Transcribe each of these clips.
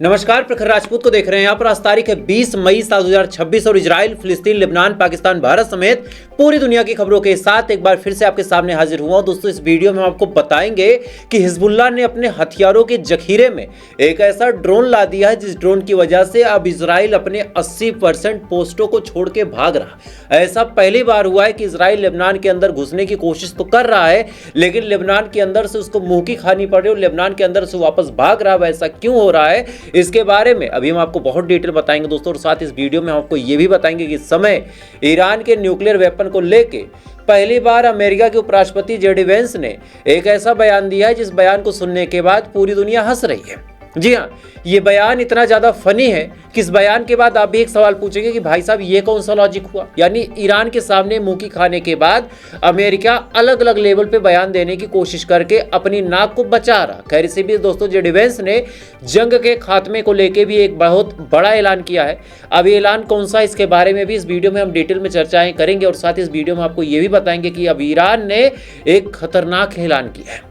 नमस्कार, प्रखर राजपूत को देख रहे हैं। यहाँ पर आज तारीख है 20 मई साल 2026 और इजराइल, फिलिस्तीन, लेबनान, पाकिस्तान, भारत समेत पूरी दुनिया की खबरों के साथ एक बार फिर से आपके सामने हाजिर हुआ हूं। दोस्तों, इस वीडियो में हम आपको बताएंगे कि हिजबुल्लाह ने अपने हथियारों के जखीरे में एक ऐसा ड्रोन ला दिया है जिस ड्रोन की वजह से अब इजराइल अपने 80% पोस्टों को छोड़ के भाग रहा। ऐसा पहली बार हुआ है कि इजराइल लेबनान के अंदर घुसने की कोशिश तो कर रहा है, लेकिन लेबनान के अंदर से उसको मुंह की खानी पड़ रही है और लेबनान के अंदर से वापस भाग रहा है। ऐसा क्यों हो रहा है, इसके बारे में अभी हम आपको बहुत डिटेल बताएंगे दोस्तों। और साथ इस वीडियो में हम आपको यह भी बताएंगे कि इस समय ईरान के न्यूक्लियर वेपन को लेके पहली बार अमेरिका के उपराष्ट्रपति जेडी वेंस ने एक ऐसा बयान दिया है जिस बयान को सुनने के बाद पूरी दुनिया हंस रही है। जी हाँ, ये बयान इतना ज्यादा फनी है कि इस बयान के बाद आप भी एक सवाल पूछेंगे कि भाई साहब ये कौन सा लॉजिक हुआ। यानी ईरान के सामने मुंह की खाने के बाद अमेरिका अलग अलग लेवल पे बयान देने की कोशिश करके अपनी नाक को बचा रहा। खैर, इसी बीच दोस्तों जेडी वेंस ने जंग के खात्मे को लेकर भी एक बहुत बड़ा ऐलान किया है। अब ये ऐलान कौन सा, इसके बारे में भी इस वीडियो में हम डिटेल में चर्चाएं करेंगे और साथ ही इस वीडियो में आपको ये भी बताएंगे कि अब ईरान ने एक खतरनाक ऐलान किया है।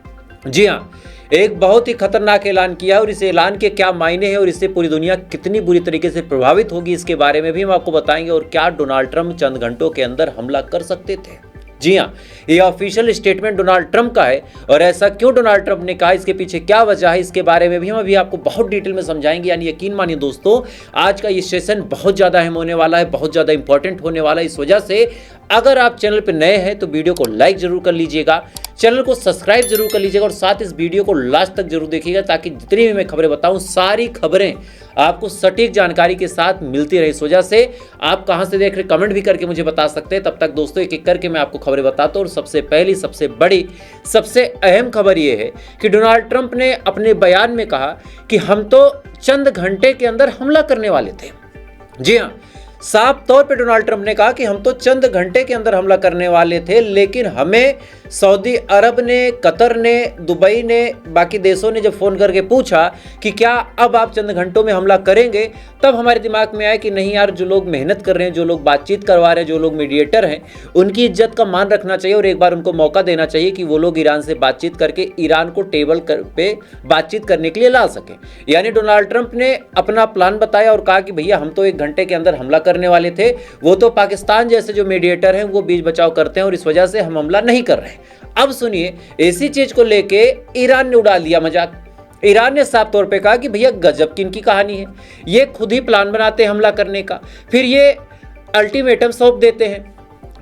जी हाँ, एक बहुत ही खतरनाक ऐलान किया है और इस ऐलान के क्या मायने हैं और इससे पूरी दुनिया कितनी बुरी तरीके से प्रभावित होगी, इसके बारे में भी हम आपको बताएंगे। और क्या डोनाल्ड ट्रंप चंद घंटों के अंदर हमला कर सकते थे। जी हाँ, ये ऑफिशियल स्टेटमेंट डोनाल्ड ट्रंप का है और ऐसा क्यों डोनाल्ड ट्रंप ने कहा, इसके पीछे क्या वजह है, इसके बारे में भी हम अभी आपको बहुत डिटेल में समझाएंगे। यानी यकीन मानिए दोस्तों, आज का ये सेशन बहुत ज़्यादा अहम होने वाला है, बहुत ज़्यादा इंपॉर्टेंट होने वाला है। इस वजह से अगर आप चैनल पर नए हैं तो वीडियो को लाइक जरूर कर लीजिएगा, चैनल को सब्सक्राइब जरूर कर लीजिएगा और साथ इस वीडियो को लास्ट तक जरूर देखिएगा ताकि जितनी भी मैं खबरें बताऊं सारी खबरें आपको सटीक जानकारी के साथ मिलती रहे। इस वजह से आप कहां से देख रहे कमेंट भी करके मुझे बता सकते हैं। तब तक दोस्तों एक एक करके मैं आपको खबरें बताता हूं। और सबसे पहली, सबसे बड़ी, सबसे अहम खबर यह है कि डोनाल्ड ट्रंप ने अपने बयान में कहा कि हम तो चंद घंटे के अंदर हमला करने वाले थे। जी हाँ, साफ तौर पे डोनाल्ड ट्रंप ने कहा कि हम तो चंद घंटे के अंदर हमला करने वाले थे, लेकिन हमें सऊदी अरब ने, कतर ने, दुबई ने, बाकी देशों ने जब फ़ोन करके पूछा कि क्या अब आप चंद घंटों में हमला करेंगे, तब हमारे दिमाग में आया कि नहीं यार, जो लोग मेहनत कर रहे हैं, जो लोग बातचीत करवा रहे हैं, जो लोग मीडिएटर हैं, उनकी इज्जत का मान रखना चाहिए और एक बार उनको मौका देना चाहिए कि वो लोग ईरान से बातचीत करके ईरान को टेबल पे बातचीत करने के लिए ला सकें। यानी डोनाल्ड ट्रंप ने अपना प्लान बताया और कहा कि भैया हम तो 1 घंटे के अंदर हमला करने वाले थे, वो तो पाकिस्तान जैसे जो मीडिएटर हैं वो बीच बचाव करते हैं और इस वजह से हम हमला नहीं कर रहे। अब सुनिए, इसी चीज को लेके ईरान ने उड़ा लिया मजाक। ईरान ने साफ तौर पे कहा कि भैया गजब की इनकी कहानी है, ये खुद ही प्लान बनाते हैं हमला करने का, फिर ये अल्टीमेटम सौंप देते हैं,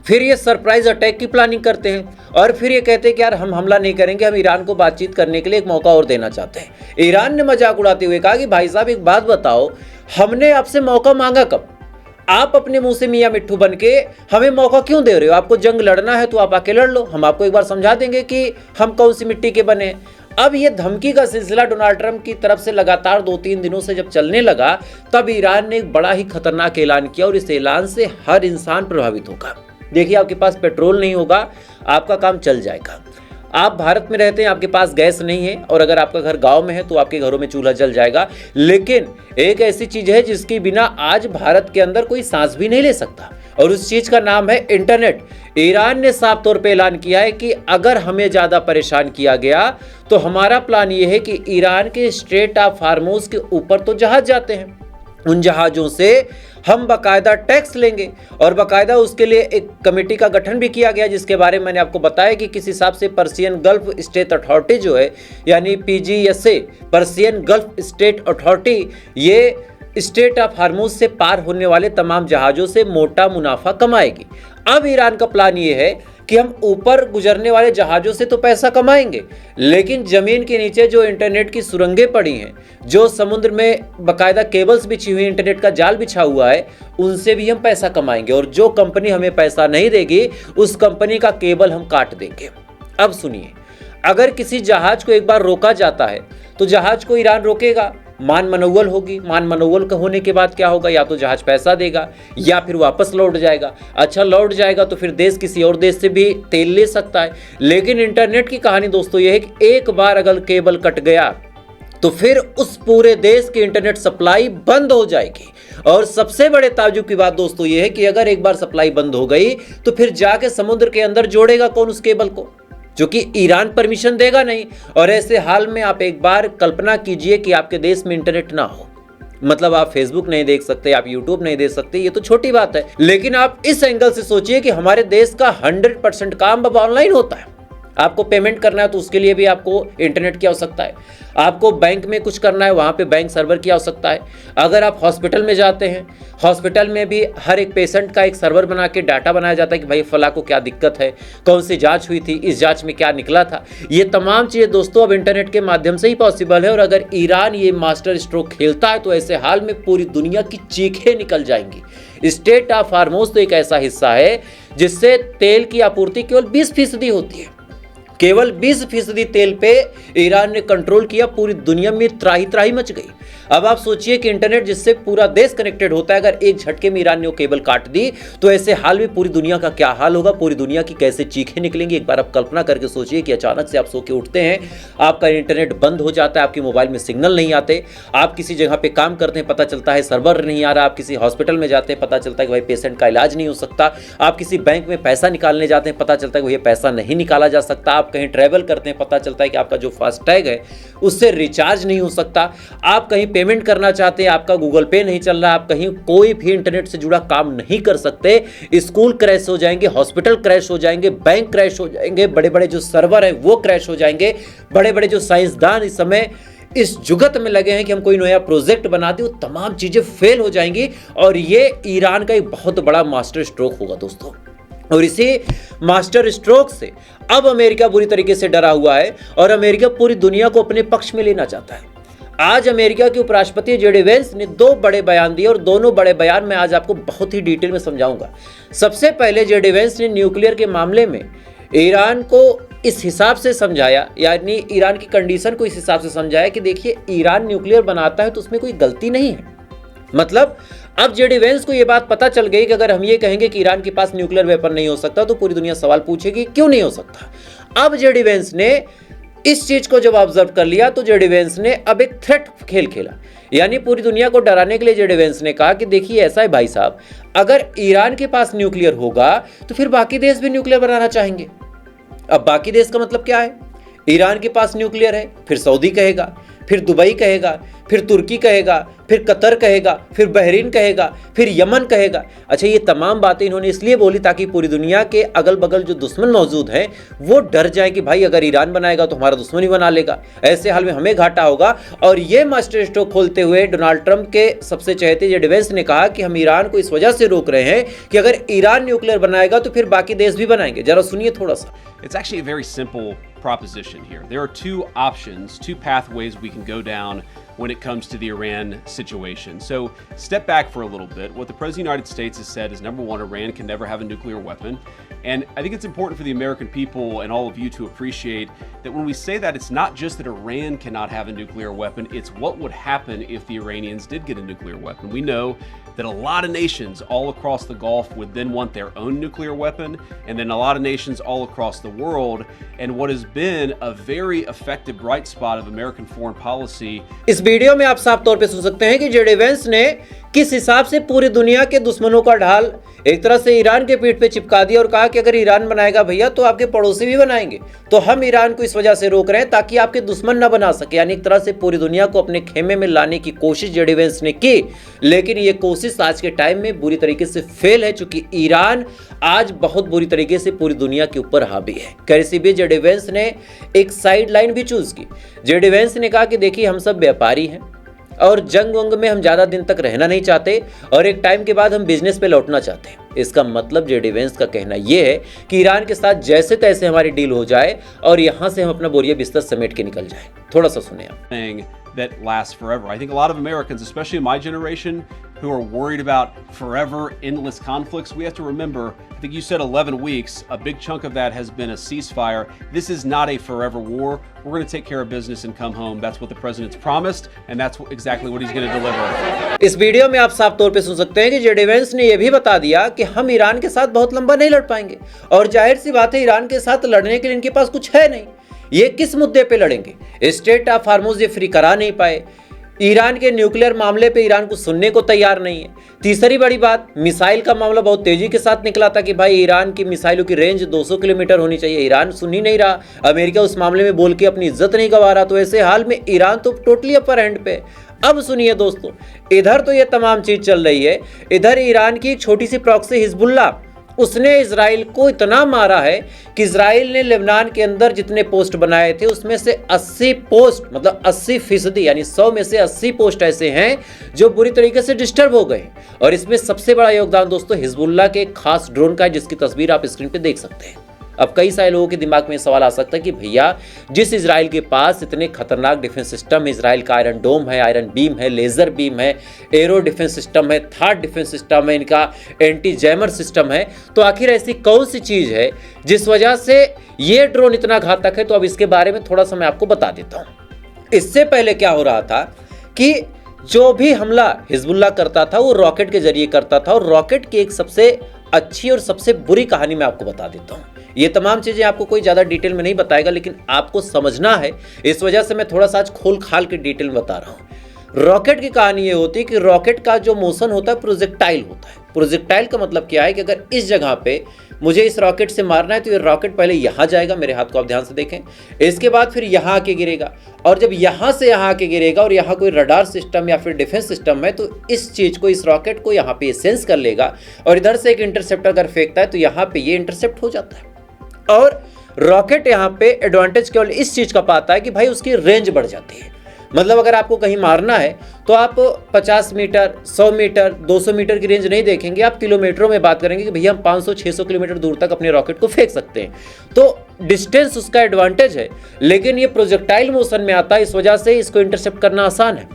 फिर ये सरप्राइज अटैक की प्लानिंग करते हैं और फिर ये कहते हैं कि यार हम हमला नहीं करेंगे, हम ईरान को बातचीत करने के लिए एक मौका और देना चाहते हैं। ईरान ने मजाक उड़ाते हुए कहा कि भाई साहब एक बात बताओ, हमने आपसे मौका मांगा कब? आप अपने मुंह से मियां मिट्ठू बन के हमें मौका क्यों दे रहे हो? आपको जंग लड़ना है तो आप आके लड़ लो, हम आपको एक बार समझा देंगे कि हम कौन सी मिट्टी के बने हैं। अब ये धमकी का सिलसिला डोनाल्ड ट्रंप की तरफ से लगातार 2-3 दिनों से जब चलने लगा, तब ईरान ने एक बड़ा ही खतरनाक ऐलान किया और इस ऐलान से हर इंसान प्रभावित होगा। देखिए, आपके पास पेट्रोल नहीं होगा, आपका काम चल जाएगा। आप भारत में रहते हैं, आपके पास गैस नहीं है और अगर आपका घर गांव में है तो आपके घरों में चूल्हा जल जाएगा। लेकिन एक ऐसी चीज है जिसके बिना आज भारत के अंदर कोई सांस भी नहीं ले सकता और उस चीज का नाम है इंटरनेट। ईरान ने साफ तौर पे ऐलान किया है कि अगर हमें ज्यादा परेशान किया गया तो हमारा प्लान यह है कि ईरान के स्ट्रेट ऑफ हार्मोज के ऊपर तो जहाज जाते हैं, उन जहाजों से हम बाकायदा टैक्स लेंगे और बाकायदा उसके लिए एक कमेटी का गठन भी किया गया, जिसके बारे में मैंने आपको बताया कि किस हिसाब से पर्शियन गल्फ स्टेट अथॉरिटी जो है, यानी PGSA, Persian gulf state authority, ये स्टेट ऑफ हार्मोज से पार होने वाले तमाम जहाजों से मोटा मुनाफा कमाएगी। अब ईरान का प्लान ये है कि हम ऊपर गुजरने वाले जहाजों से तो पैसा कमाएंगे, लेकिन जमीन के नीचे जो इंटरनेट की सुरंगें पड़ी हैं, जो समुद्र में बाकायदा केबल्स बिछी हुई, इंटरनेट का जाल बिछा हुआ है, उनसे भी हम पैसा कमाएंगे और जो कंपनी हमें पैसा नहीं देगी उस कंपनी का केबल हम काट देंगे। अब सुनिए, अगर किसी जहाज को एक बार रोका जाता है तो जहाज को ईरान रोकेगा, मान मनोवल होगी। मान मनोवल का होने के बाद क्या होगा, या तो जहाज पैसा देगा या फिर वापस लौट जाएगा। अच्छा, लौट जाएगा तो फिर देश किसी और देश से भी तेल ले सकता है। लेकिन इंटरनेट की कहानी दोस्तों यह है कि एक बार अगर केबल कट गया तो फिर उस पूरे देश की इंटरनेट सप्लाई बंद हो जाएगी। और सबसे बड़े ताज्जुब की बात दोस्तों यह है कि अगर एक बार सप्लाई बंद हो गई तो फिर जाके समुद्र के अंदर जोड़ेगा कौन उस केबल को? जो कि ईरान परमिशन देगा नहीं। और ऐसे हाल में आप एक बार कल्पना कीजिए कि आपके देश में इंटरनेट ना हो, मतलब आप फेसबुक नहीं देख सकते, आप यूट्यूब नहीं देख सकते, ये तो छोटी बात है। लेकिन आप इस एंगल से सोचिए कि हमारे देश का 100% काम अब ऑनलाइन होता है। आपको पेमेंट करना है तो उसके लिए भी आपको इंटरनेट की आवश्यकता है। आपको बैंक में कुछ करना है, वहाँ पे बैंक सर्वर की आवश्यकता है। अगर आप हॉस्पिटल में जाते हैं, हॉस्पिटल में भी हर एक पेशेंट का एक सर्वर बना के डाटा बनाया जाता है कि भाई फला को क्या दिक्कत है, कौन सी जांच हुई थी, इस जांच में क्या निकला था। ये तमाम चीज़ें दोस्तों अब इंटरनेट के माध्यम से ही पॉसिबल है। और अगर ईरान ये मास्टर स्ट्रोक खेलता है तो ऐसे हाल में पूरी दुनिया की चीखें निकल जाएंगी। स्टेट ऑफ हार्मोज तो एक ऐसा हिस्सा है जिससे तेल की आपूर्ति केवल 20% होती है। केवल 20% तेल पे ईरान ने कंट्रोल किया, पूरी दुनिया में त्राही त्राही मच गई। अब आप सोचिए कि इंटरनेट जिससे पूरा देश कनेक्टेड होता है, अगर एक झटके में ईरान ने वो केबल काट दी तो ऐसे हाल में पूरी दुनिया का क्या हाल होगा, पूरी दुनिया की कैसे चीखें निकलेंगी। एक बार आप कल्पना करके सोचिए कि अचानक से आप सो के उठते हैं, आपका इंटरनेट बंद हो जाता है, आपके मोबाइल में सिग्नल नहीं आते, आप किसी जगह पे काम करते हैं, पता चलता है सर्वर नहीं आ रहा, आप किसी हॉस्पिटल में जाते हैं, पता चलता है कि भाई पेशेंट का इलाज नहीं हो सकता, आप किसी बैंक में पैसा निकालने जाते हैं, पता चलता है कि भाई पैसा नहीं निकाला जा सकता, आप कहीं ट्रैवल करते हैं, पता चलता है कि आपका जो फास्टैग है उससे रिचार्ज नहीं हो सकता, आप कहीं पेमेंट करना चाहते हैं, आपका गूगल पे नहीं चल रहा, आप कहीं कोई भी इंटरनेट से जुड़ा काम नहीं कर सकते, स्कूल क्रैश हो जाएंगे, हॉस्पिटल क्रैश हो जाएंगे, बैंक क्रैश हो जाएंगे, बड़े बड़े जो सर्वर हैं वो क्रैश हो जाएंगे, बड़े बड़े जो साइंसदान इस समय इस जुगत में लगे हैं कि हम कोई नया प्रोजेक्ट बना दें, वो तमाम चीजें फेल हो जाएंगी। और ये ईरान का एक बहुत बड़ा मास्टर स्ट्रोक होगा दोस्तों। और इसी मास्टर स्ट्रोक से अब अमेरिका बुरी तरीके से डरा हुआ है और अमेरिका पूरी दुनिया को अपने पक्ष में लेना चाहता है। आज अमेरिका के उपराष्ट्रपति जेडी वेंस ने 2 बड़े बयान दिए और दोनों बड़े बयान मैं आज आपको बहुत ही डिटेल में समझाऊंगा। सबसे पहले जेडी वेंस ने न्यूक्लियर के मामले में ईरान को इस हिसाब से समझाया, यानी ईरान की कंडीशन को इस हिसाब से समझाया कि देखिए न्यूक्लियर न्यूक्लियर बनाता है तो उसमें कोई गलती नहीं है। मतलब अब जेडी वेंस को यह बात पता चल गई कि अगर हम ये कहेंगे कि ईरान के पास न्यूक्लियर वेपन नहीं हो सकता तो पूरी दुनिया सवाल पूछेगी क्यों नहीं हो सकता। अब जेडी वेंस ने इस चीज को जब ऑब्जर्व कर लिया तो जेडी वेंस ने अब एक थ्रेट खेल खेला, यानी पूरी दुनिया को डराने के लिए जेडी वेंस ने कहा कि देखिए ऐसा है भाई साहब, अगर ईरान के पास न्यूक्लियर होगा तो फिर बाकी देश भी न्यूक्लियर बनाना चाहेंगे। अब बाकी देश का मतलब क्या है? ईरान के पास न्यूक्लियर है, फिर सऊदी कहेगा, फिर दुबई कहेगा, फिर तुर्की कहेगा, फिर कतर कहेगा, फिर बहरीन कहेगा, फिर यमन कहेगा। अच्छा, ये तमाम बातें इन्होंने इसलिए बोली ताकि पूरी दुनिया के अगल बगल जो दुश्मन मौजूद हैं वो डर जाए कि भाई अगर ईरान बनाएगा तो हमारा दुश्मन ही बना लेगा, ऐसे हाल में हमें घाटा होगा। और ये मास्टर स्ट्रोक खोलते हुए डोनाल्ड ट्रंप के सबसे चहेते जेडी वेंस ने कहा कि हम ईरान को इस वजह से रोक रहे हैं कि अगर ईरान न्यूक्लियर बनाएगा तो फिर बाकी देश भी बनाएंगे। जरा सुनिए थोड़ा सा। It's actually a very simple proposition here. There are 2 options, 2 pathways we can go down when it comes to the Iran situation. So step back for a little bit. What the President of the United States has said is, number one, Iran can never have a nuclear weapon. And I think it's important for the American people and all of you to appreciate that when we say that, it's not just that Iran cannot have a nuclear weapon, it's what would happen if the Iranians did get a nuclear weapon. We know that a lot of nations all across the Gulf would then want their own nuclear weapon, and then a lot of nations all across the world. And what has been a very effective bright spot of American foreign policy. इस video में आप साफ तौर पे सुन सकते हैं कि JD Vance ने किस हिसाब से पूरी दुनिया के दुश्मनों का ढाल एक तरह से ईरान के पीठ पे चिपका दिया और कहा कि अगर ईरान बनाएगा भैया तो आपके पड़ोसी भी बनाएंगे, तो हम ईरान को इस वजह से रोक रहे हैं ताकि आपके दुश्मन ना बना सके। यानी एक तरह से पूरी दुनिया को अपने खेमे में लाने की कोशिश जेडी वेंस ने की, लेकिन ये कोशिश आज के टाइम में बुरी तरीके से फेल है, चूंकि ईरान आज बहुत बुरी तरीके से पूरी दुनिया के ऊपर हावी है। कैसे भी जेडी वेंस ने एक साइड लाइन भी चूज की। जेडी वेंस ने कहा कि देखिए हम सब व्यापारी हैं और जंग वंग में हम ज़्यादा दिन तक रहना नहीं चाहते और एक टाइम के बाद हम बिजनेस पे लौटना चाहते हैं। इसका मतलब जेडी वेंस का कहना यह है कि ईरान के साथ जैसे तैसे हमारी डील हो जाए और यहाँ से हम अपना बोरिया बिस्तर समेट के निकल जाए। थोड़ा सा सुने आप। That lasts forever. I think a lot of Americans, especially my generation, who are worried about forever endless conflicts, we have to remember, I think you said 11 weeks, a big chunk of that has been a ceasefire. This is not a forever war. We're going to take care of business and come home. That's what the president's promised, and that's exactly what he's going to deliver. इस video में आप साफ तौर पे सुन सकते हैं कि JD Vance ने यह भी बता दिया कि हम ईरान के साथ बहुत लंबा नहीं लड़ पाएंगे और जाहिर सी बात है ईरान के साथ लड़ने के लिए इनके पास कुछ है नहीं। ये किस मुद्दे पे लड़ेंगे? स्टेट ऑफ हार्मोज ये फ्री करा नहीं पाए, ईरान के न्यूक्लियर मामले पे ईरान को सुनने को तैयार नहीं है। तीसरी बड़ी बात, मिसाइल का मामला बहुत तेजी के साथ निकला था कि भाई ईरान की मिसाइलों की रेंज 200 किलोमीटर होनी चाहिए, ईरान सुन ही नहीं रहा। अमेरिका उस मामले में बोल के अपनी इज्जत नहीं गंवा रहा। तो ऐसे हाल में ईरान तो टोटली अपर हैंड पे। अब सुनिए दोस्तों, इधर तो ये तमाम चीज चल रही है, इधर ईरान की एक छोटी सी प्रॉक्सी हिजबुल्लाह, उसने इजराइल को इतना मारा है कि इजराइल ने लेबनान के अंदर जितने पोस्ट बनाए थे उसमें से 80 पोस्ट, मतलब 80% यानी 100 में से 80 पोस्ट ऐसे हैं जो बुरी तरीके से डिस्टर्ब हो गए। और इसमें सबसे बड़ा योगदान दोस्तों हिजबुल्लाह के एक खास ड्रोन का है, जिसकी तस्वीर आप स्क्रीन पे देख सकते हैं। अब कई सारे लोगों के दिमाग में सवाल आ सकता है कि भैया जिस इजराइल के पास इतने खतरनाक डिफेंस सिस्टम है, इजराइल का आयरन डोम है, आयरन बीम है, लेजर बीम है, एरो डिफेंस सिस्टम है, थार्ड डिफेंस सिस्टम है, इनका एंटी जैमर सिस्टम है, तो आखिर ऐसी कौन सी चीज है जिस वजह से ये ड्रोन इतना घातक है? तो अब इसके बारे में थोड़ा सा मैं आपको बता देता हूं। इससे पहले क्या हो रहा था कि जो भी हमला हिजबुल्लाह करता था वो रॉकेट के जरिए करता था, और रॉकेट की एक सबसे अच्छी और सबसे बुरी कहानी मैं आपको बता देता हूं। ये तमाम चीजें आपको कोई ज्यादा डिटेल में नहीं बताएगा, लेकिन आपको समझना है, इस वजह से मैं थोड़ा सा आज खोल खाल के डिटेल में बता रहा हूं। रॉकेट की कहानी ये होती है कि रॉकेट का जो मोशन होता है प्रोजेक्टाइल होता है। प्रोजेक्टाइल का मतलब क्या है कि अगर इस जगह पे मुझे इस रॉकेट से मारना है तो ये रॉकेट पहले यहां जाएगा, मेरे हाथ को आप ध्यान से देखें, इसके बाद फिर यहां आके गिरेगा, और जब यहां से यहां आके गिरेगा और यहां कोई रडार सिस्टम या फिर डिफेंस सिस्टम है तो इस चीज को, इस रॉकेट को यहां पे सेंस कर लेगा, और इधर से एक इंटरसेप्टर अगर फेंकता है तो यहां पे ये इंटरसेप्ट हो जाता है। और रॉकेट यहां पे एडवांटेज केवल इस चीज का पाता है कि भाई उसकी रेंज बढ़ जाती है। मतलब अगर आपको कहीं मारना है तो आप 50 मीटर, 100 मीटर, 200 मीटर की रेंज नहीं देखेंगे, आप किलोमीटरों में बात करेंगे कि भैया हम 500-600 किलोमीटर दूर तक अपने रॉकेट को फेंक सकते हैं। तो डिस्टेंस उसका एडवांटेज है, लेकिन ये प्रोजेक्टाइल मोशन में आता है, इस वजह से इसको इंटरसेप्ट करना आसान है।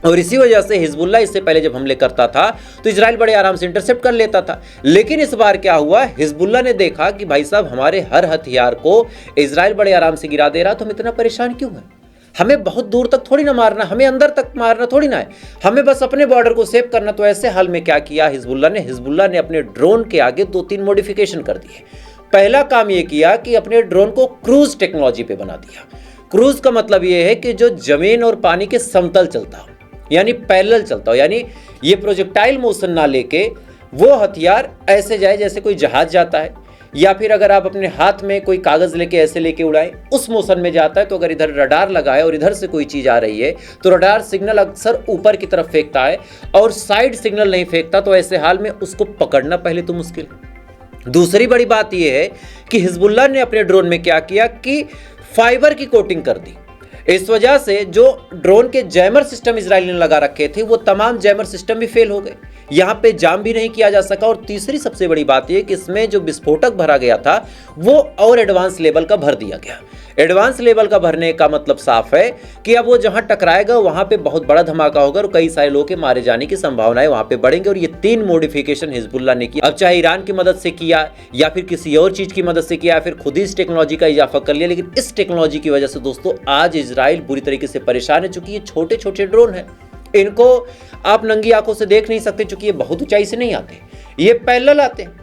और इसी वजह से हिजबुल्लाह इससे पहले जब हमले करता था तो इजराइल बड़े आराम से इंटरसेप्ट कर लेता था। लेकिन इस बार क्या हुआ, हिजबुल्लाह ने देखा कि भाई साहब हमारे हर हथियार को इजराइल बड़े आराम से गिरा दे रहा, तो हम इतना परेशान क्यों हैं? हमें बहुत दूर तक थोड़ी ना मारना, हमें अंदर तक मारना थोड़ी ना है, हमें बस अपने बॉर्डर को सेव करना। तो ऐसे हाल में क्या किया हिजबुल्लाह ने अपने ड्रोन के आगे 2-3 मॉडिफिकेशन कर दिए। पहला काम यह किया कि अपने ड्रोन को क्रूज टेक्नोलॉजी पे बना दिया। क्रूज का मतलब यह है कि जो जमीन और पानी के समतल चलता हो, यानी पैरेलल चलता हो, यानी ये प्रोजेक्टाइल मोशन ना लेके वो हथियार ऐसे जाए जैसे कोई जहाज जाता है, या फिर अगर आप अपने हाथ में कोई कागज लेके ऐसे लेके उड़ाएं, उस मोशन में जाता है। तो अगर इधर रडार लगा है और इधर से कोई चीज आ रही है तो रडार सिग्नल अक्सर ऊपर की तरफ फेंकता है और साइड सिग्नल नहीं फेंकता, तो ऐसे हाल में उसको पकड़ना पहले तो मुश्किल है। दूसरी बड़ी बात यह है कि हिजबुल्लाह ने अपने ड्रोन में क्या किया कि फाइबर की कोटिंग कर दी। इस वजह से जो ड्रोन के जैमर सिस्टम इजराइल ने लगा रखे थे वो तमाम जैमर सिस्टम भी फेल हो गए, यहां पे जाम भी नहीं किया जा सका। और तीसरी सबसे बड़ी बात यह कि इसमें जो विस्फोटक भरा गया था वो और एडवांस लेवल का भर दिया गया। एडवांस लेवल का भरने का मतलब साफ है कि अब वो जहां टकराएगा वहां पे बहुत बड़ा धमाका होगा और कई सारे लोगों के मारे जाने की संभावनाएं वहां पे बढ़ेंगे। और ये 3 मॉडिफिकेशन हिजबुल्लाह ने किया। अब चाहे ईरान की मदद से किया या फिर किसी और चीज की मदद से किया या फिर खुद ही इस टेक्नोलॉजी का इजाफा कर लिया, लेकिन इस टेक्नोलॉजी की वजह से दोस्तों आज इजराइल बुरी तरीके से परेशान है। चूंकि ये छोटे छोटे ड्रोन है, इनको आप नंगी आंखों से देख नहीं सकते, चूंकि ये बहुत ऊंचाई से नहीं आते, ये पैरेलल आते हैं।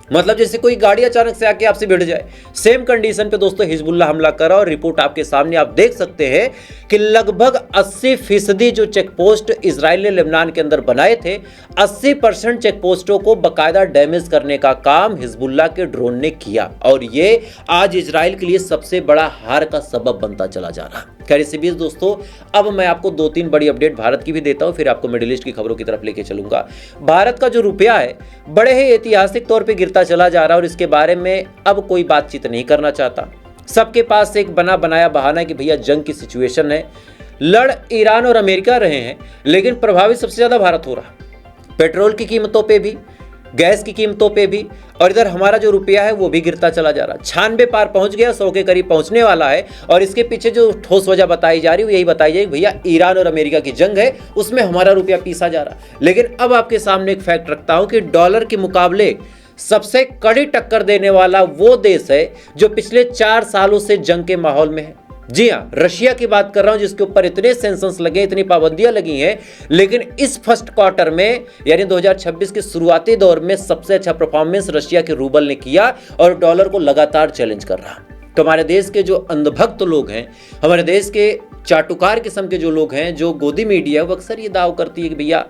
मतलब जैसे कोई गाड़ी अचानक से आके आपसे भिड़ जाए, सेम कंडीशन पे दोस्तों हिजबुल्लाह हमला करा। और रिपोर्ट आपके सामने आप देख सकते हैं कि लगभग 80% जो चेक पोस्ट इजराइल ने लेबनान के अंदर बनाए थे, 80% चेक पोस्टों को बाकायदा डैमेज करने का काम हिजबुल्लाह के ड्रोन ने किया। और ये आज इजराइल के लिए सबसे बड़ा हार का सबब बनता चला जा रहा। खैर इसी बीच दोस्तों अब मैं आपको 2-3 बड़ी अपडेट भारत की भी देता हूं, फिर आपको मिडिल ईस्ट की खबरों की तरफ लेके चलूंगा। भारत का जो रुपया है बड़े ही ऐतिहासिक तौर पे गिरता चला जा रहा है और इसके बारे में अब कोई बातचीत नहीं करना चाहता। सबके पास एक बना बनाया बहाना है कि भैया जंग की सिचुएशन है, लड़ ईरान और अमेरिका रहे हैं, लेकिन प्रभावित सबसे ज्यादा भारत हो रहा। पेट्रोल की कीमतों पे भी, गैस की कीमतों पे भी, और इधर हमारा जो रुपया है वो भी गिरता चला जा रहा। 96 पार पहुंच गया, 100 के करीब पहुंचने वाला है। और इसके पीछे जो ठोस वजह बताई जा रही है वो यही बताई जाएगी भैया ईरान और अमेरिका की जंग है, उसमें हमारा रुपया पीसा जा रहा। लेकिन अब आपके सामने एक फैक्ट रखता हूं कि डॉलर के मुकाबले सबसे कड़ी टक्कर देने वाला वो देश है जो पिछले 4 सालों से जंग के माहौल में है। जी हाँ, रशिया की बात कर रहा हूं, जिसके ऊपर इतने सेंसन्स लगे, इतनी पाबंदियां लगी हैं, लेकिन इस फर्स्ट क्वार्टर में यानी 2026 के शुरुआती दौर में सबसे अच्छा परफॉर्मेंस रशिया के रूबल ने किया और डॉलर को लगातार चैलेंज कर रहा। तो हमारे देश के जो अंधभक्त लोग हैं, हमारे देश के चाटुकार किस्म के जो लोग हैं, जो गोदी मीडिया है, वो अक्सर ये दाव करती है कि भैया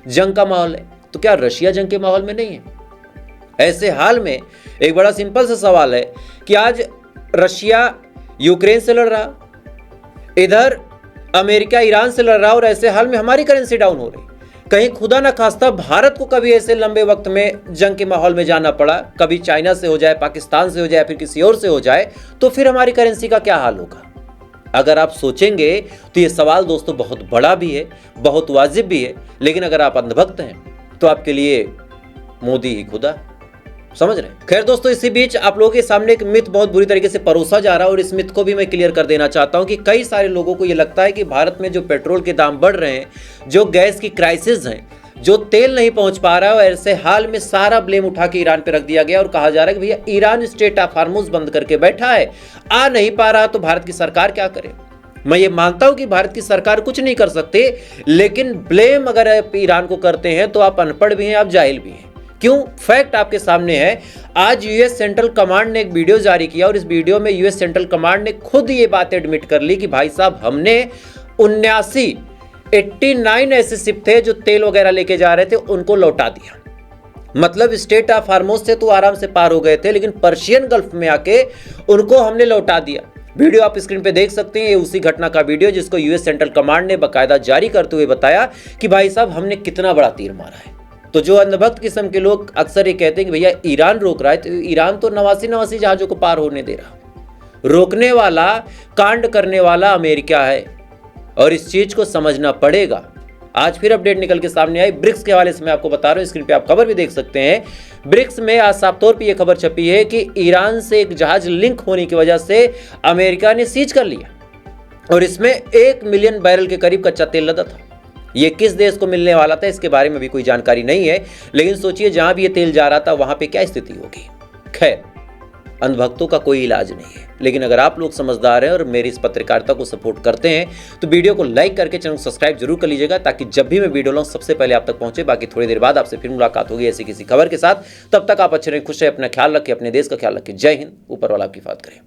जंग का माहौल है। तो क्या रशिया जंग के माहौल में नहीं है? ऐसे हाल में एक बड़ा सिंपल सा सवाल है कि आज रशिया यूक्रेन से लड़ रहा, इधर अमेरिका ईरान से लड़ रहा और ऐसे हाल में हमारी करेंसी डाउन हो रही। कहीं खुदा न खास्ता भारत को कभी ऐसे लंबे वक्त में जंग के माहौल में जाना पड़ा, कभी चाइना से हो जाए, पाकिस्तान से हो जाए, फिर किसी और से हो जाए, तो फिर हमारी करेंसी का क्या हाल होगा? अगर आप सोचेंगे तो ये सवाल दोस्तों बहुत बड़ा भी है, बहुत वाजिब भी है, लेकिन अगर आप अंधभक्त हैं तो आपके लिए मोदी ही खुदा, समझ रहे हैं। खैर दोस्तों, इसी बीच आप लोगों के सामने एक मिथ बहुत बुरी तरीके से परोसा जा रहा है और इस मिथ को भी मैं क्लियर कर देना चाहता हूं कि कई सारे लोगों को ये लगता है कि भारत में जो पेट्रोल के दाम बढ़ रहे हैं, जो गैस की क्राइसिस है, जो तेल नहीं पहुंच पा रहा है, और ऐसे हाल में सारा ब्लेम उठा के ईरान पे रख दिया गया और कहा जा रहा है कि भैया ईरान स्ट्रेट ऑफ हार्मुज बंद करके बैठा है, आ नहीं पा रहा, तो भारत की सरकार क्या करे। मैं ये मानता हूं कि भारत की सरकार कुछ नहीं कर सकते, लेकिन ब्लेम अगर आप ईरान को करते हैं तो आप अनपढ़ भी हैं, आप जाहिल भी हैं। क्यों? फैक्ट आपके सामने है। आज यूएस सेंट्रल कमांड ने एक वीडियो जारी किया और इस वीडियो में यूएस सेंट्रल कमांड ने खुद ये बात एडमिट कर ली कि भाई साहब, हमने 89 ऐसे शिप थे जो तेल वगैरह लेके जा रहे थे, उनको लौटा दिया। मतलब स्ट्रेट ऑफ हार्मुज से तो आराम से पार हो गए थे, लेकिन पर्शियन गल्फ में आके उनको हमने लौटा दिया। वीडियो आप स्क्रीन पे देख सकते हैं, ये उसी घटना का वीडियो जिसको यूएस सेंट्रल कमांड ने बाकायदा जारी करते हुए बताया कि भाई साहब, हमने कितना बड़ा तीर मारा है। तो जो अंधभक्त किस्म के लोग अक्सर ये कहते हैं कि भैया ईरान रोक रहा है, तो ईरान तो 89 जहाजों को पार होने दे रहा। रोकने वाला, कांड करने वाला अमेरिका है और इस चीज को समझना पड़ेगा। आज फिर अपडेट निकल के सामने आई ब्रिक्स के हवाले से, मैं आपको बता रहा हूं, स्क्रीन पे आप खबर भी देख सकते हैं। ब्रिक्स में आज साफ तौर पे ये खबर छपी है कि ईरान से एक जहाज लिंक होने की वजह से अमेरिका ने सीज कर लिया और इसमें 1 मिलियन बैरल के करीब कच्चा तेल लदा था। ये किस देश को मिलने वाला था इसके बारे में भी कोई जानकारी नहीं है, लेकिन सोचिए जहां भी ये तेल जा रहा था वहां पे क्या स्थिति होगी। खैर, अंधभक्तों का कोई इलाज नहीं है, लेकिन अगर आप लोग समझदार हैं और मेरी इस पत्रकारिता को सपोर्ट करते हैं तो वीडियो को लाइक करके चैनल को सब्सक्राइब जरूर कर लीजिएगा, ताकि जब भी मैं वीडियो लाऊं सबसे पहले आप तक पहुंचे। बाकी थोड़ी देर बाद आपसे फिर मुलाकात होगी ऐसी किसी खबर के साथ। तब तक आप अच्छे रहें, खुश रहें, अपना ख्याल रखें, अपने देश का ख्याल रखें। जय हिंद, ऊपर वाला आपकी हिफाजत करे।